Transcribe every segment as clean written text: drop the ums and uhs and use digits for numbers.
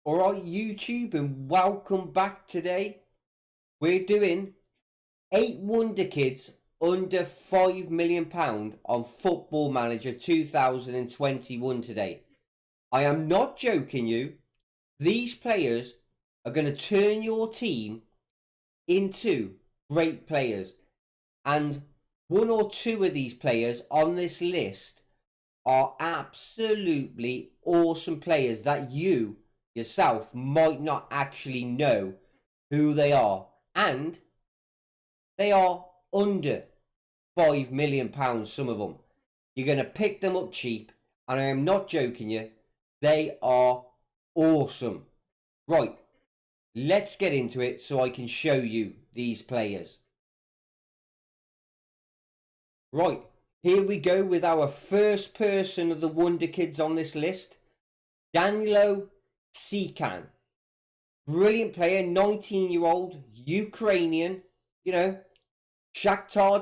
Alright, YouTube, and welcome back today. We're doing 8 Wonder Kids under £5 million on Football Manager 2021 today. I am not joking you. These players are going to turn your team into great players. And one or two of these players on this list are absolutely awesome players that you yourself might not actually know who they are, and they are under £5 million. Some of them you're going to pick them up cheap, and I am not joking you, they are awesome. Right, let's get into it so I can show you these players. Right, here we go with our first person of the Wonder Kids on this list, Danilo Sikan. Brilliant player, 19-year-old, Ukrainian, Shakhtar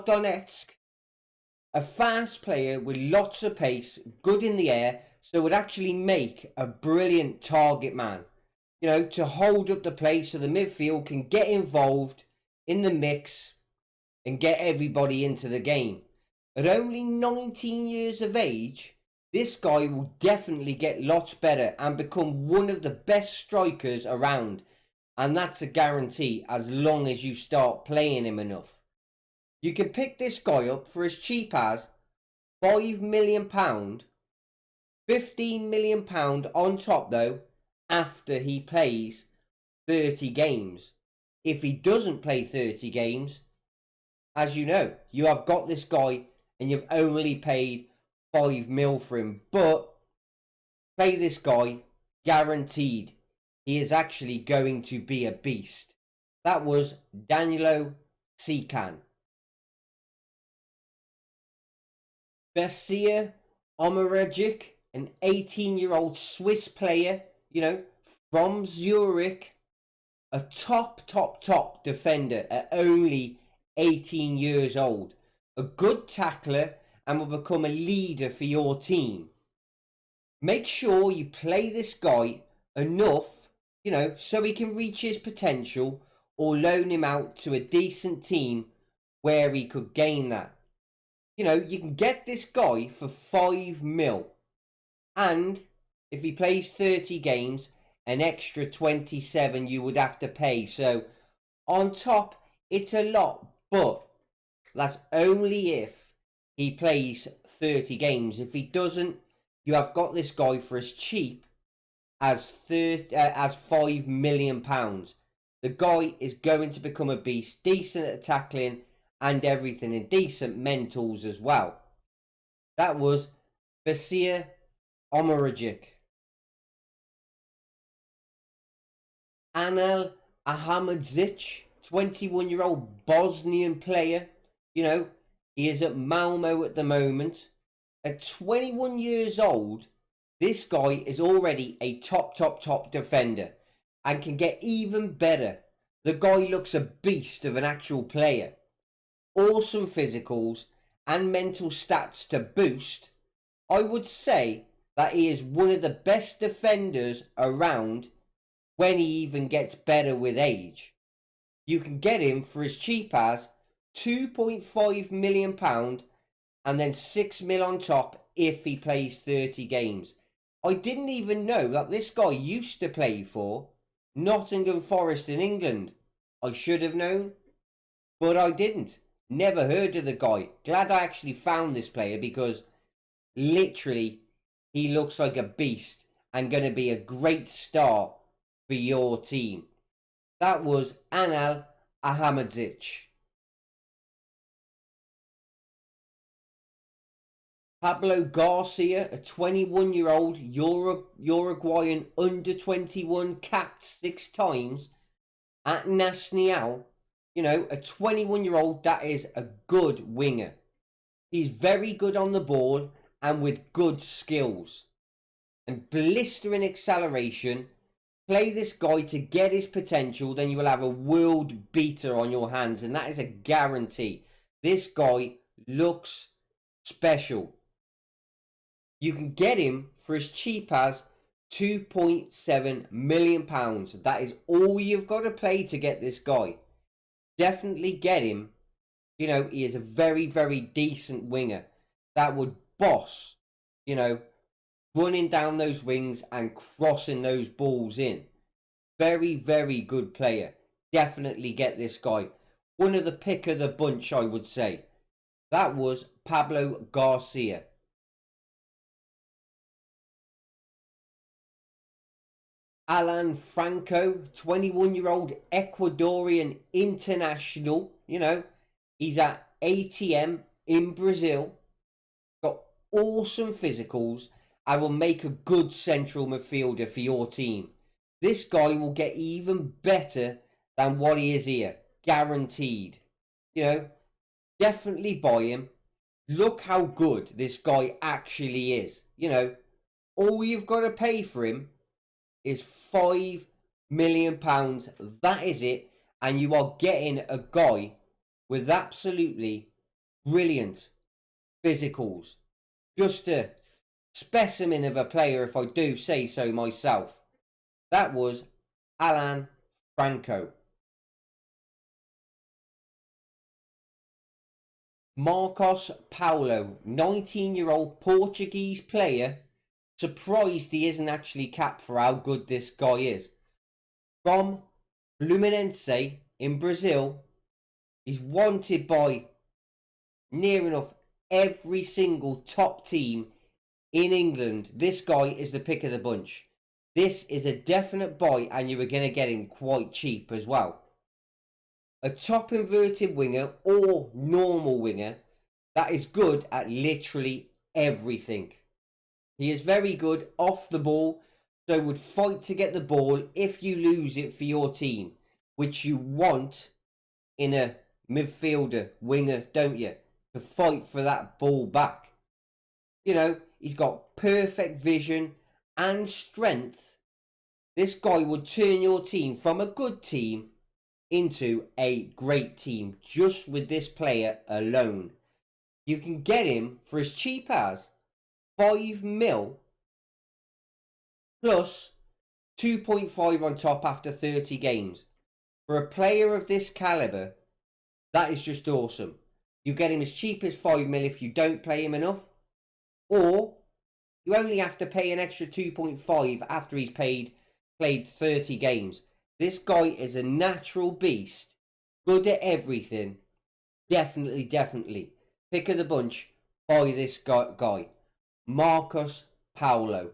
Donetsk. A fast player with lots of pace, good in the air, so would actually make a brilliant target man. To hold up the play so the midfield can get involved in the mix and get everybody into the game. At only 19 years of age, this guy will definitely get lots better and become one of the best strikers around. And that's a guarantee as long as you start playing him enough. You can pick this guy up for as cheap as £5 million, £15 million on top though, after he plays 30 games. If he doesn't play 30 games, as you know, you have got this guy and you've only paid £5 million for him, but play this guy, guaranteed he is actually going to be a beast. That was Danilo Sikan. Besir Omaregic, an 18-year-old Swiss player, from Zurich, a top defender at only 18 years old. A good tackler and will become a leader for your team. Make sure you play this guy enough, so he can reach his potential, or loan him out to a decent team where he could gain that. You can get this guy for £5 million, and if he plays 30 games, an extra 27 you would have to pay. So on top, it's a lot, but that's only if he plays 30 games. If he doesn't, you have got this guy for as cheap as £5 million. The guy is going to become a beast, decent at tackling and everything, and decent mentals as well. That was Besir Omaregic. Anel Ahmadzich, 21-year-old Bosnian player. He is at Malmo at the moment. At 21 years old, this guy is already a top defender and can get even better. The guy looks a beast of an actual player. Awesome physicals and mental stats to boost. I would say that he is one of the best defenders around when he even gets better with age. You can get him for as cheap as £2.5 million and then £6 million on top if he plays 30 games. I didn't even know that this guy used to play for Nottingham Forest in England. I should have known, but I didn't. Never heard of the guy. Glad I actually found this player, because literally he looks like a beast and going to be a great start for your team. That was Anel Ahmadzich. Pablo Garcia, a 21-year-old Uruguayan under-21, capped 6 times at Nacional. A 21-year-old that is a good winger. He's very good on the ball and with good skills and blistering acceleration. Play this guy to get his potential, then you will have a world beater on your hands, and that is a guarantee. This guy looks special. You can get him for as cheap as £2.7 million. That is all you've got to pay to get this guy. Definitely get him. You know, he is a very, very decent winger that would boss, you know, running down those wings and crossing those balls in. Very, very good player. Definitely get this guy. One of the pick of the bunch, I would say. That was Pablo Garcia. Alan Franco, 21-year-old Ecuadorian international. You know, he's at ATM in Brazil. Got awesome physicals. I will make a good central midfielder for your team. This guy will get even better than what he is here. Guaranteed. You know, definitely buy him. Look how good this guy actually is. You know, all you've got to pay for him is £5 million. That is it. And you are getting a guy with absolutely brilliant physicals. Just a specimen of a player, if I do say so myself. That was Alan Franco. Marcos Paulo, 19-year-old Portuguese player. Surprised he isn't actually capped for how good this guy is. From Fluminense in Brazil. He's wanted by near enough every single top team in England. This guy is the pick of the bunch. This is a definite buy, and you are going to get him quite cheap as well. A top inverted winger or normal winger that is good at literally everything. He is very good off the ball, so would fight to get the ball if you lose it for your team, which you want in a midfielder, winger, don't you? To fight for that ball back. You know, he's got perfect vision and strength. This guy would turn your team from a good team into a great team just with this player alone. You can get him for as cheap as £5 million plus 2.5 on top after 30 games. For a player of this calibre, that is just awesome. You get him as cheap as £5 million if you don't play him enough, or you only have to pay an extra 2.5 after he's played 30 games. This guy is a natural beast, good at everything. Definitely. Pick of the bunch, buy this guy. Marcos Paulo.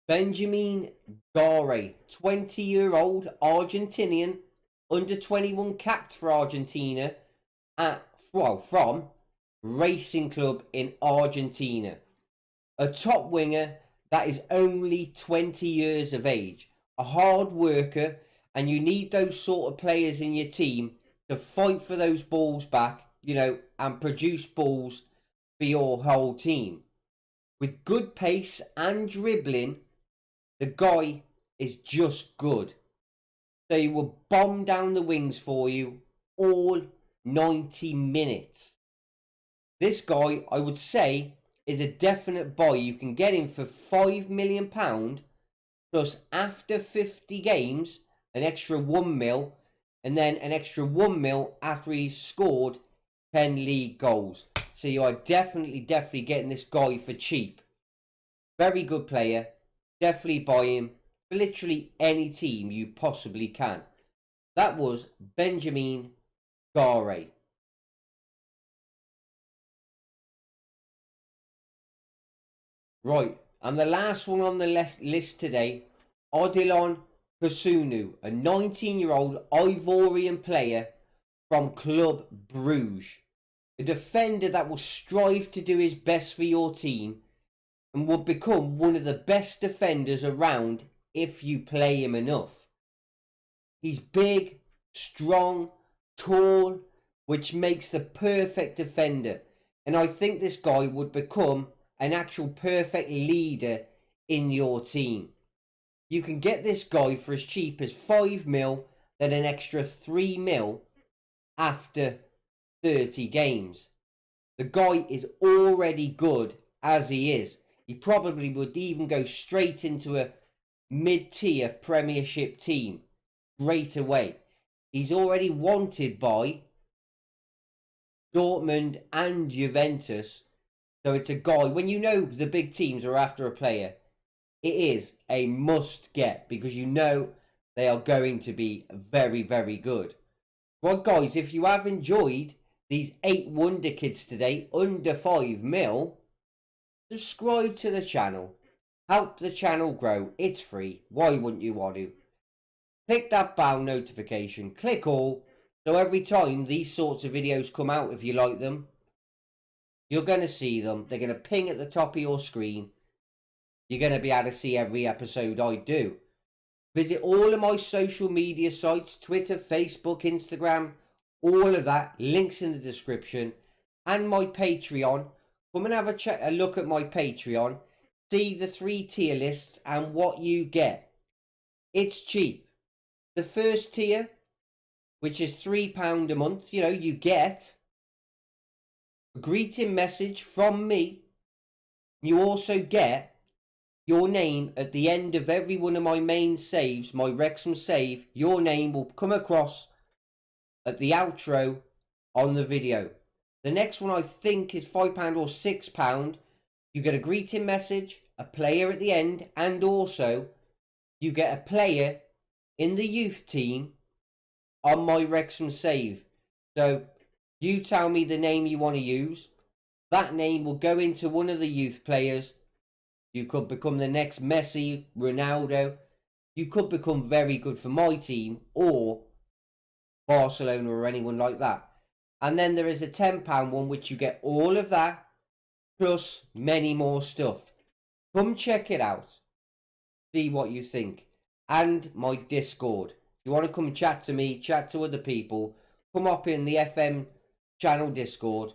Benjamin Gare, 20-year-old Argentinian, under 21 capped for Argentina from Racing Club in Argentina. A top winger that is only 20 years of age. A hard worker, and you need those sort of players in your team to fight for those balls back, you know, and produce balls for your whole team. With good pace and dribbling, the guy is just good. So he will bomb down the wings for you all 90 minutes. This guy, I would say, is a definite buy. You can get him for £5 million plus after 50 games, an extra £1 million, and then an extra £1 million after he's scored 10 league goals. So you are definitely getting this guy for cheap. Very good player. Definitely buy him for literally any team you possibly can. That was Benjamin Gare. Right, and the last one on the list today, Odilon Kasunu, a 19-year-old Ivorian player from Club Bruges. A defender that will strive to do his best for your team and will become one of the best defenders around if you play him enough. He's big, strong, tall, which makes the perfect defender. And I think this guy would become an actual perfect leader in your team. You can get this guy for as cheap as £5 million, then an extra £3 million after 30 games. The guy is already good as he is. He probably would even go straight into a mid-tier Premiership team straight away. He's already wanted by Dortmund and Juventus. So it's a guy, when you know the big teams are after a player, it is a must get because you know they are going to be very, very good. Right, guys, if you have enjoyed these 8 Wonderkids today, under 5 mil, subscribe to the channel. Help the channel grow. It's free. Why wouldn't you want to? Click that bell notification. Click all. So every time these sorts of videos come out, if you like them, you're going to see them. They're going to ping at the top of your screen. You're going to be able to see every episode I do. Visit all of my social media sites, Twitter, Facebook, Instagram, all of that. Links in the description. And my Patreon. Come and have a look at my Patreon. See the 3 tier lists and what you get. It's cheap. The first tier, which is £3 a month, you get a greeting message from me. You also get your name at the end of every one of my main saves, my Wrexham save. Your name will come across at the outro on the video. The next one I think is £5 or £6. You get a greeting message, a player at the end, and also you get a player in the youth team on my Wrexham save. So you tell me the name you want to use. That name will go into one of the youth players. You could become the next Messi, Ronaldo. You could become very good for my team or Barcelona or anyone like that. And then there is a £10 one which you get all of that plus many more stuff. Come check it out. See what you think. And my Discord. If you want to come chat to me, chat to other people, come up in the FM channel Discord.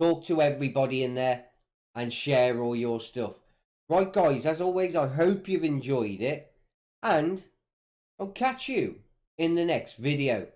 Talk to everybody in there and share all your stuff. Right, guys, as always, I hope you've enjoyed it. And I'll catch you in the next video.